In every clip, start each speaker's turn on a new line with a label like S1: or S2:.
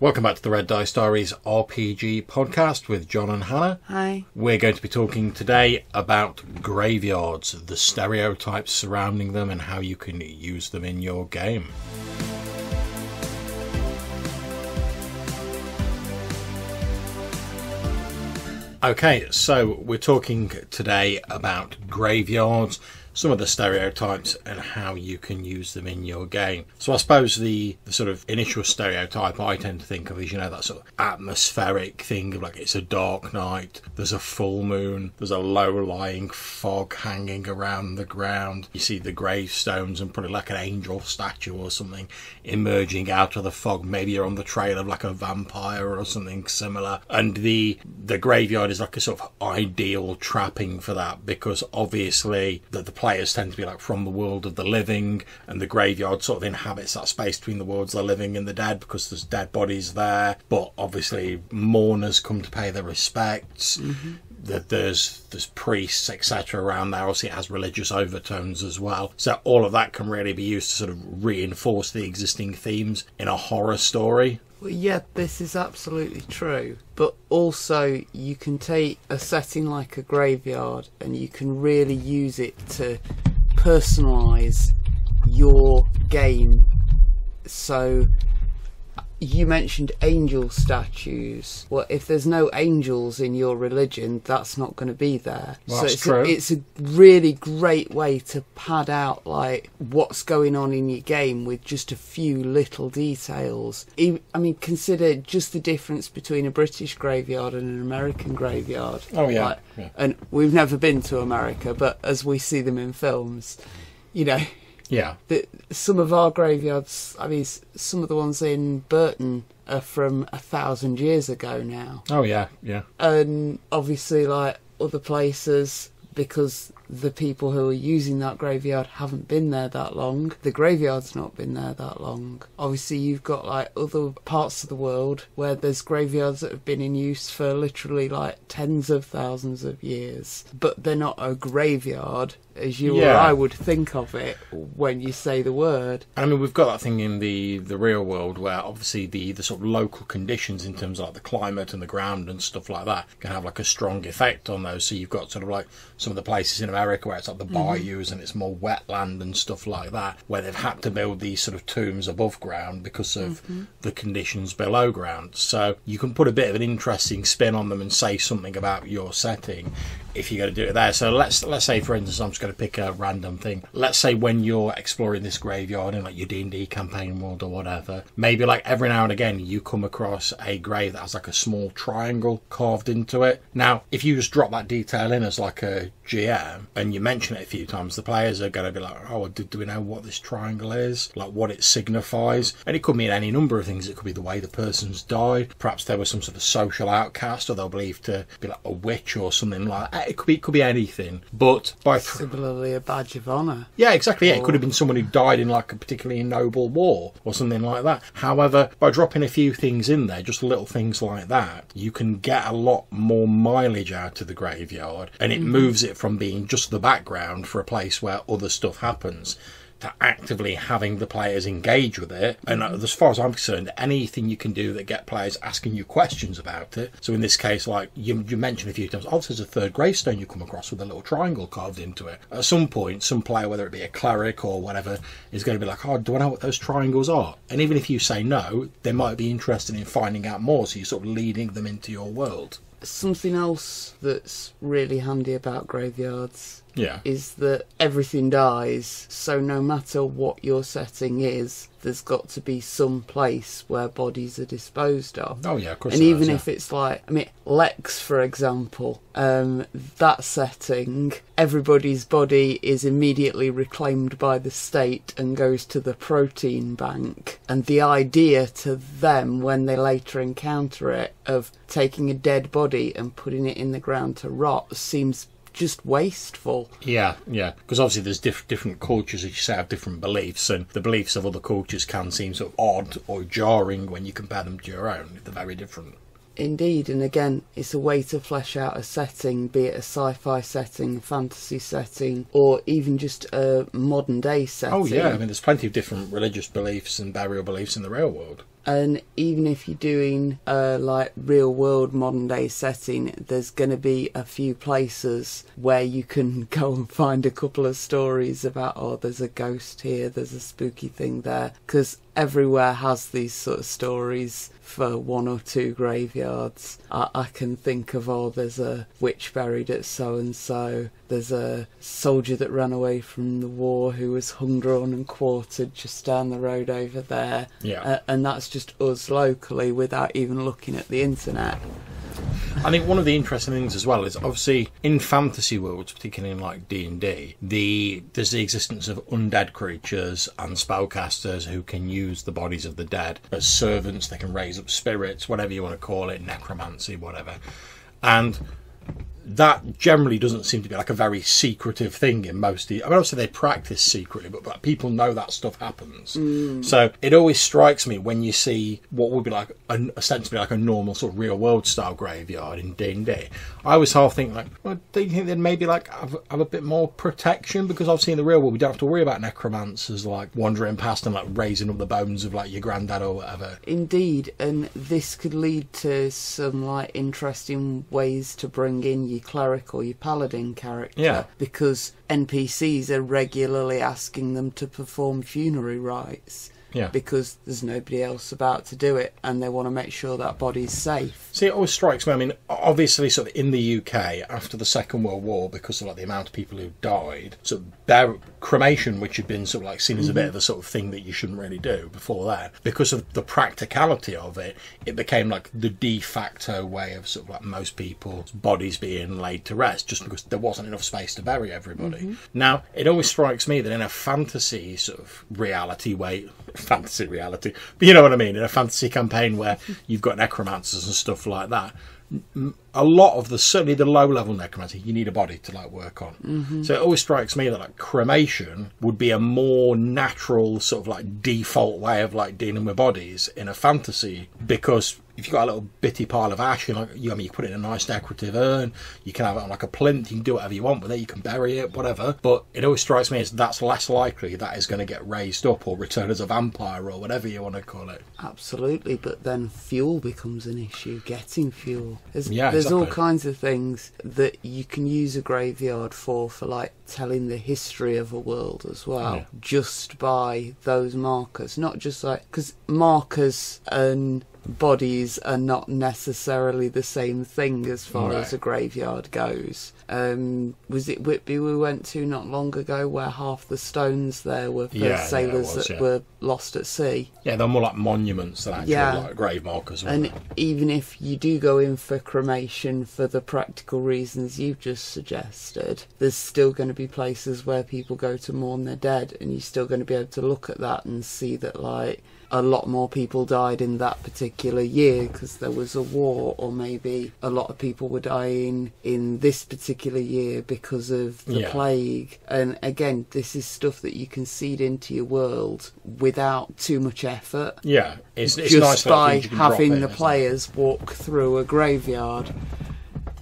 S1: Welcome back to the Red Dice Diaries RPG podcast with John and Hannah.
S2: Hi.
S1: We're going to be talking today about graveyards, the stereotypes surrounding them and how you can use them in your game. Okay, so we're talking today about graveyards, some of the stereotypes and how you can use them in your game. So I suppose the sort of initial stereotype I tend to think of is, that sort of atmospheric thing of like it's a dark night, there's a full moon, there's a low-lying fog hanging around the ground. You see the gravestones and probably like an angel statue or something emerging out of the fog. Maybe you're on the trail of like a vampire or something similar. And the graveyard is like a sort of ideal trapping for that, because obviously the players tend to be like from the world of the living, and the graveyard sort of inhabits that space between the worlds of the living and the dead because there's dead bodies there. But obviously mourners come to pay their respects. That there's priests, etc. around there. Obviously it has religious overtones as well, so all of that can really be used to sort of reinforce the existing themes in a horror story.
S2: Well, yeah, this is absolutely true. But also, you can take a setting like a graveyard and you can really use it to personalise your game. So, you mentioned angel statues. Well, if there's no angels in your religion, that's not going to be there.
S1: Well, that's true.
S2: It's a really great way to pad out like what's going on in your game with just a few little details. I mean, consider just the difference between a British graveyard and an American graveyard.
S1: Oh yeah, yeah.
S2: And we've never been to America, but as we see them in films, yeah. Some of our graveyards, I mean, some of the ones in Burton are from 1,000 years ago now.
S1: Oh, yeah, yeah.
S2: And obviously, like, other places, because the people who are using that graveyard haven't been there that long, the graveyard's not been there that long. Obviously, you've got, like, other parts of the world where there's graveyards that have been in use for literally, like, tens of thousands of years. But they're not a graveyard as you or I would think of it when you say the word.
S1: I mean, we've got that thing in the real world where obviously the sort of local conditions in terms of like the climate and the ground and stuff like that can have like a strong effect on those. So you've got sort of like some of the places in America where it's like the bayous and it's more wetland and stuff like that, where they've had to build these sort of tombs above ground because of the conditions below ground. So you can put a bit of an interesting spin on them and say something about your setting if you're going to do it there. So let's say, for instance, I'm just going to pick a random thing. Let's say when you're exploring this graveyard in like your D&D campaign world or whatever, maybe like every now and again you come across a grave that has like a small triangle carved into it. Now, if you just drop that detail in as like a GM and you mention it a few times, the players are going to be like, oh, do we know what this triangle is? Like what it signifies? And it could mean any number of things. It could be the way the person's died. Perhaps there was some sort of social outcast, or they're believed to be like a witch or something like that. It could be anything. But
S2: similarly, a badge of honour.
S1: Yeah, exactly. Yeah, it could have been someone who died in like a particularly noble war or something like that. However, by dropping a few things in there, just little things like that, you can get a lot more mileage out of the graveyard, and it moves it from being just the background for a place where other stuff happens to actively having the players engage with it. And as far as I'm concerned, anything you can do that get players asking you questions about it. So in this case, like you mentioned a few times, there's a third gravestone you come across with a little triangle carved into it. At some point, some player, whether it be a cleric or whatever, is going to be like, oh, do I know what those triangles are? And even if you say no, they might be interested in finding out more, so you're sort of leading them into your world.
S2: Something else that's really handy about graveyards is that everything dies, so no matter what your setting is, there's got to be some place where bodies are disposed of.
S1: Oh yeah, of course.
S2: And even if it's like, I mean, Lex, for example, that setting, everybody's body is immediately reclaimed by the state and goes to the protein bank. And the idea to them, when they later encounter it, of taking a dead body and putting it in the ground to rot seems just wasteful.
S1: Yeah, because obviously there's different cultures, as you say, have different beliefs, and the beliefs of other cultures can seem sort of odd or jarring when you compare them to your own. They're very different.
S2: Indeed, and again, it's a way to flesh out a setting, be it a sci-fi setting, a fantasy setting, or even just a modern day setting.
S1: Oh yeah, I mean there's plenty of different religious beliefs and burial beliefs in the real world.
S2: And even if you're doing a like real world modern day setting, there's going to be a few places where you can go and find a couple of stories about, oh, there's a ghost here, there's a spooky thing there, because everywhere has these sort of stories for one or two graveyards. I can think of, oh, there's a witch buried at so-and-so, there's a soldier that ran away from the war who was hung, drawn and quartered just down the road over there.
S1: Yeah.
S2: And that's just us locally without even looking at the internet.
S1: I think one of the interesting things as well is obviously in fantasy worlds, particularly in like D&D, there's the existence of undead creatures and spellcasters who can use the bodies of the dead as servants. They can raise up spirits, whatever you want to call it, necromancy, whatever. And that generally doesn't seem to be like a very secretive thing in most. I mean, obviously they practice secretly, but people know that stuff happens. So it always strikes me when you see what would be like ostensibly like a normal sort of real world style graveyard in D&D. I always half think like, well, do you think they'd maybe like have a bit more protection? Because obviously in the real world we don't have to worry about necromancers like wandering past and like raising up the bones of like your granddad or whatever.
S2: Indeed, and this could lead to some like interesting ways to bring in your cleric or your paladin character.
S1: Yeah.
S2: Because NPCs are regularly asking them to perform funerary rites.
S1: Yeah.
S2: Because there's nobody else about to do it, and they want to make sure that body's safe.
S1: See, it always strikes me, I mean, obviously sort of in the UK after the Second World War, because of like the amount of people who died, so cremation, which had been sort of like seen as a bit of a sort of thing that you shouldn't really do before that, because of the practicality of it, it became like the de facto way of sort of like most people's bodies being laid to rest, just because there wasn't enough space to bury everybody. Now, it always strikes me that in a fantasy sort of reality way, fantasy reality, but you know what I mean, in a fantasy campaign where you've got necromancers and stuff like that, a lot of certainly the low level necromancy, you need a body to like work on. So it always strikes me that like cremation would be a more natural sort of like default way of like dealing with bodies in a fantasy, because if you've got a little bitty pile of ash, you put it in a nice decorative urn, you can have it on like a plinth, you can do whatever you want with it, you can bury it, whatever. But it always strikes me as that's less likely that is going to get raised up or return as a vampire or whatever you want to call it.
S2: Absolutely, but then fuel becomes an issue, getting fuel. There's
S1: exactly.
S2: all kinds of things that you can use a graveyard for like telling the history of a world as well, just by those markers. Not just like, because markers and bodies are not necessarily the same thing as far as a graveyard goes. Was it Whitby we went to not long ago where half the stones there were for sailors that were lost at sea? Yeah,
S1: they're more like monuments than actually like grave markers.
S2: And even if you do go in for cremation for the practical reasons you've just suggested, there's still going to be places where people go to mourn their dead, and you're still going to be able to look at that and see that like a lot more people died in that particular year because there was a war, or maybe a lot of people were dying in this particular year because of the plague. And again, this is stuff that you can seed into your world without too much effort.
S1: Yeah, it's
S2: just
S1: nice
S2: by having the players walk through a graveyard.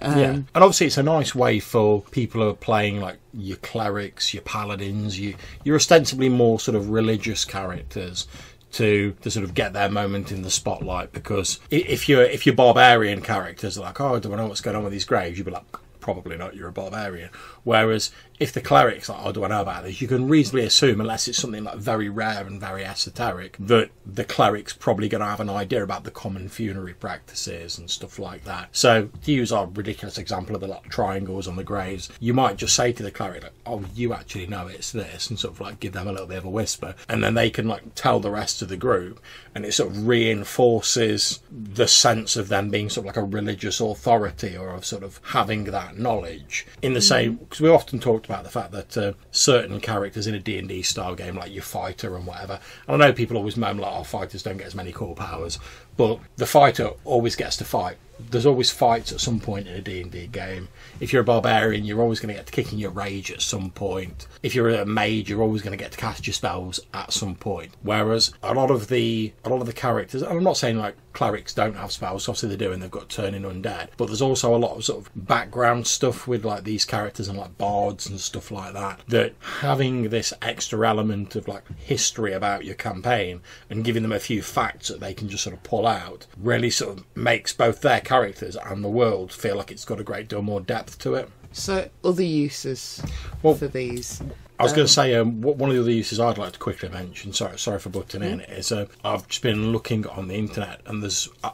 S1: And obviously it's a nice way for people who are playing like your clerics, your paladins, you're ostensibly more sort of religious characters to sort of get their moment in the spotlight, because if you're barbarian characters are like, oh, do I know what's going on with these graves, you'd be like, probably not, you're a barbarian. Whereas if the cleric's like, oh, do I know about this, you can reasonably assume, unless it's something like very rare and very esoteric, that the cleric's probably going to have an idea about the common funerary practices and stuff like that. So to use our ridiculous example of the like triangles on the graves, you might just say to the cleric, like, oh, you actually know it's this, and sort of like give them a little bit of a whisper, and then they can like tell the rest of the group, and it sort of reinforces the sense of them being sort of like a religious authority, or of sort of having that knowledge. In the same, because we often talked about the fact that certain characters in a D&D style game, like your fighter and whatever, and I know people always moan like, oh, fighters don't get as many core powers, but the fighter always gets to fight. There's always fights at some point in a D&D game. If you're a barbarian, you're always going to get to kick in your rage at some point. If you're a mage, you're always going to get to cast your spells at some point. Whereas a lot of the characters, and I'm not saying like clerics don't have spells. Obviously they do, and they've got turning undead. But there's also a lot of sort of background stuff with like these characters and like bards and stuff like that. That having this extra element of like history about your campaign and giving them a few facts that they can just sort of pull out really sort of makes both their characters and the world feel like it's got a great deal more depth to it.
S2: So, other uses for these?
S1: I was going to say, one of the other uses I'd like to quickly mention, sorry for butting in, is I've just been looking on the internet, and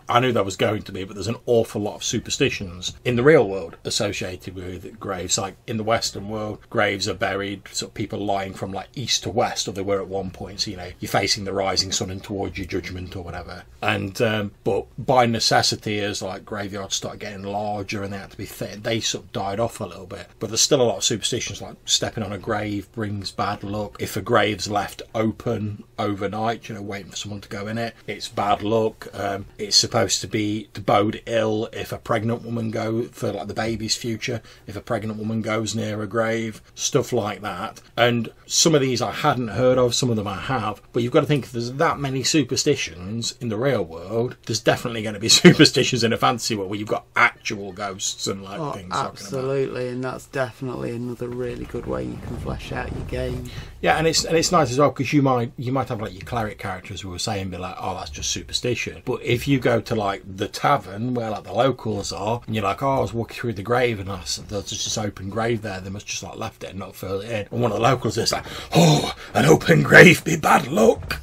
S1: I knew there was going to be, but there's an awful lot of superstitions in the real world associated with graves. Like in the Western world, graves are buried, sort of people lying from like east to west, or they were at one point, so you're facing the rising sun and towards your judgment or whatever. And but by necessity, as like graveyards start getting larger and they had to be thick, they sort of died off a little bit. But there's still a lot of superstitions, like stepping on a grave brings bad luck. If a grave's left open overnight, waiting for someone to go in it, it's bad luck. It's supposed to bode ill if a pregnant woman for like the baby's future, if a pregnant woman goes near a grave, stuff like that. And some of these I hadn't heard of, some of them I have, but you've got to think if there's that many superstitions in the real world, there's definitely going to be superstitions in a fantasy world where you've got actual ghosts and like things.
S2: Absolutely, and that's definitely another really good way you can flesh out your game.
S1: Yeah, and it's nice as well, because you might have like your cleric characters who were saying, be like, oh, that's just superstition. But if you go to like the tavern where like the locals are, and you're like, oh, I was walking through the grave and there's just this open grave there, they must just like left it and not filled it in. And one of the locals is like, oh, an open grave be bad luck.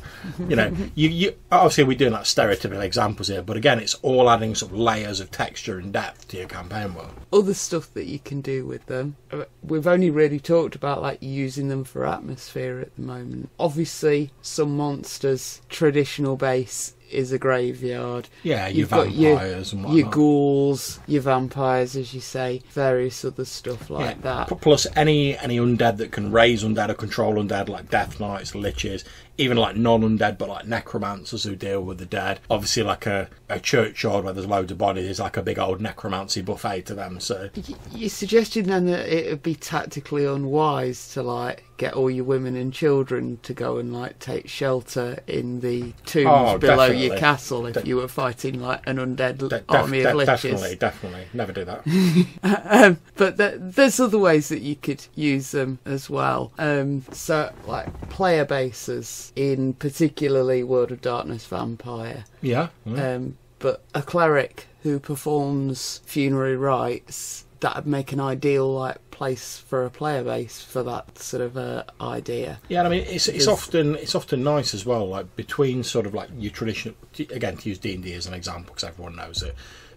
S1: You obviously we're doing like stereotypical examples here, but again, it's all adding sort of layers of texture and depth to your campaign world.
S2: Other stuff that you can do with them, we've only really talked about like using them for atmosphere at the moment. Obviously, some monsters' traditional base is a graveyard.
S1: Yeah, your vampires and whatnot.
S2: Your ghouls, your vampires, as you say, various other stuff like that.
S1: Plus any undead that can raise undead or control undead, like death knights, liches, even like non-undead, but like necromancers who deal with the dead. Obviously, like a churchyard where there's loads of bodies is like a big old necromancy buffet to them. So
S2: you're suggesting then that it would be tactically unwise to like get all your women and children to go and like take shelter in the tombs below your castle if you were fighting like an undead army of liches.
S1: Definitely, never do that.
S2: But there's other ways that you could use them as well. So like player bases in particularly World of Darkness Vampire.
S1: Yeah.
S2: But a cleric who performs funerary rites, that would make an ideal like place for a player base for that sort of idea. Yeah,
S1: I mean it's often nice as well, like between sort of like your traditional, again to use D&D as an example because everyone knows it,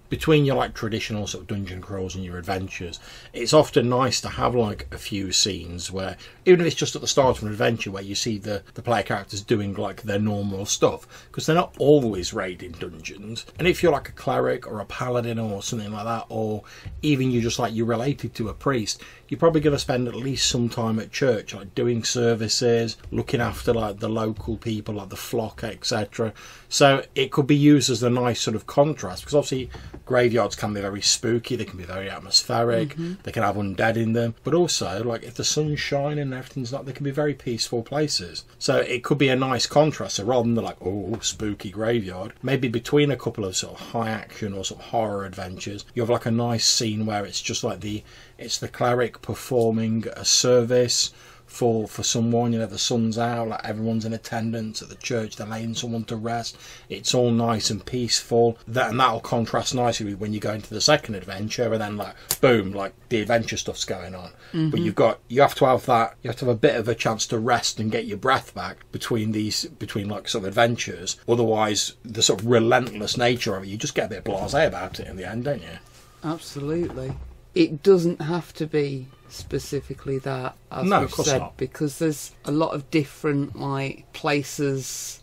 S1: between your like traditional sort of dungeon crawls and your adventures, it's often nice to have like a few scenes where, even if it's just at the start of an adventure, where you see the player characters doing like their normal stuff, because they're not always raiding dungeons. And if you're like a cleric or a paladin or something like that, or even you're related to a priest, you're probably going to spend at least some time at church, like doing services, looking after like the local people, like the flock, etc. So it could be used as a nice sort of contrast, because obviously graveyards can be very spooky, they can be very atmospheric, they can have undead in them, but also like if the sun's shining and everything's like, they can be very peaceful places. So it could be a nice contrast. So rather than like, oh, spooky graveyard, maybe between a couple of sort of high action or sort of horror adventures, you have like a nice scene where it's just like it's the cleric performing a service for someone, the sun's out, like everyone's in attendance at the church, they're laying someone to rest, it's all nice and peaceful, and that'll contrast nicely with when you go into the second adventure, and then like boom, like the adventure stuff's going on. But you have to have a bit of a chance to rest and get your breath back between like sort of adventures, otherwise the sort of relentless nature of it, you just get a bit blasé about it in the end, don't you?
S2: Absolutely. It doesn't have to be specifically that, as we've said, not. Because there's a lot of different like places.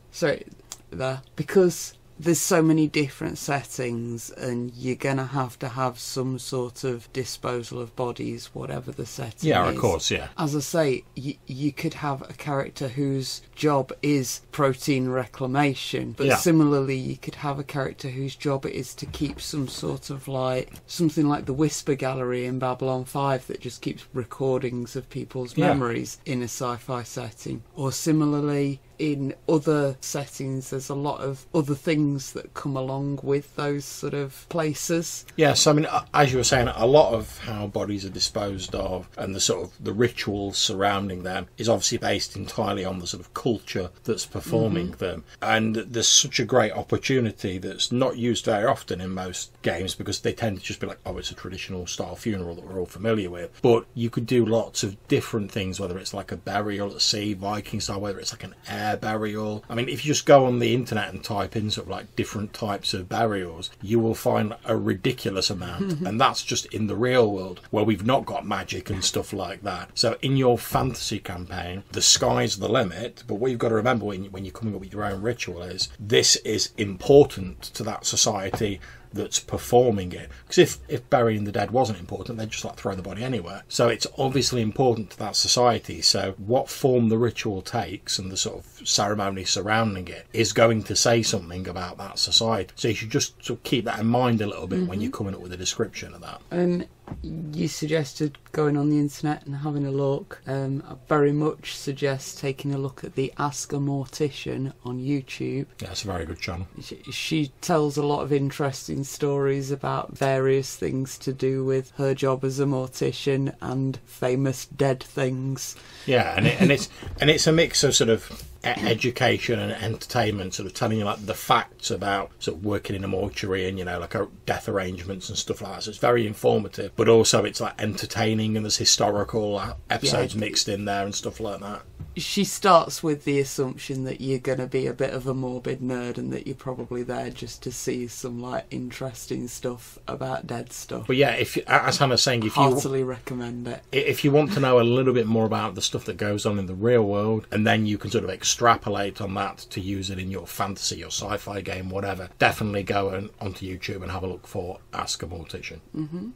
S2: Because there's so many different settings, and you're gonna have some sort of disposal of bodies, whatever the setting is.
S1: Yeah, of course, yeah.
S2: As I say, you could have a character whose job is protein reclamation, but similarly, you could have a character whose job it is to keep some sort of like something like the Whisper Gallery in Babylon 5 that just keeps recordings of people's memories in a sci-fi setting, or similarly. in other settings, there's a lot of other things that come along with those sort of places.
S1: Yes, I mean, as you were saying, a lot of how bodies are disposed of and the sort of the rituals surrounding them is obviously based entirely on the sort of culture that's performing them. And there's such a great opportunity that's not used very often in most games because they tend to just be like, oh, it's a traditional style funeral that we're all familiar with. But you could do lots of different things, whether it's like a burial at sea, Viking style, whether it's like an air burial. I mean, if you just go on the internet and type in sort of like different types of burials, you will find a ridiculous amount. And that's just in the real world where we've not got magic and stuff like that. So in your fantasy campaign, the sky's the limit. But what you've got to remember when you're coming up with your own ritual is this is important to that society that's performing it. Because if burying the dead wasn't important, they'd just like throw the body anywhere. So it's obviously important to that society. So what form the ritual takes and the sort of ceremony surrounding it is going to say something about that society. So you should just sort of keep that in mind a little bit when you're coming up with a description of that.
S2: You suggested going on the internet and having a look. I very much suggest taking a look at the Ask a Mortician on YouTube.
S1: Yeah, it's a very good channel.
S2: She tells a lot of interesting stories about various things to do with her job as a mortician and famous dead things.
S1: Yeah, and it's a mix of sort of education and entertainment, sort of telling you like the facts about sort of working in a mortuary and, you know, like death arrangements and stuff like that. So it's very informative, but also it's like entertaining and there's historical episodes mixed in there and stuff like that.
S2: She starts with the assumption that you're going to be a bit of a morbid nerd and that you're probably there just to see some like interesting stuff about dead stuff.
S1: But yeah, if as Hannah's saying, if
S2: heartily recommend it.
S1: If you want to know a little bit more about the stuff that goes on in the real world, and then you can sort of extrapolate on that to use it in your fantasy, your sci-fi game, whatever, definitely go onto YouTube and have a look for Ask a Mortician.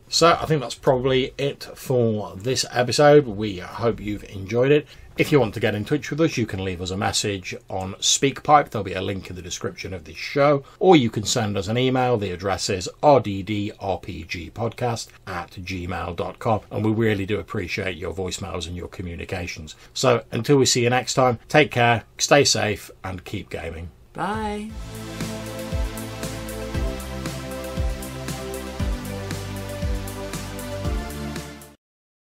S1: So I think that's probably it for this episode. We hope you've enjoyed it. If you want to get in touch with us, you can leave us a message on SpeakPipe. There'll be a link in the description of this show. Or you can send us an email. The address is rddrpgpodcast@gmail.com. And we really do appreciate your voicemails and your communications. So until we see you next time, take care, stay safe, and keep gaming.
S2: Bye.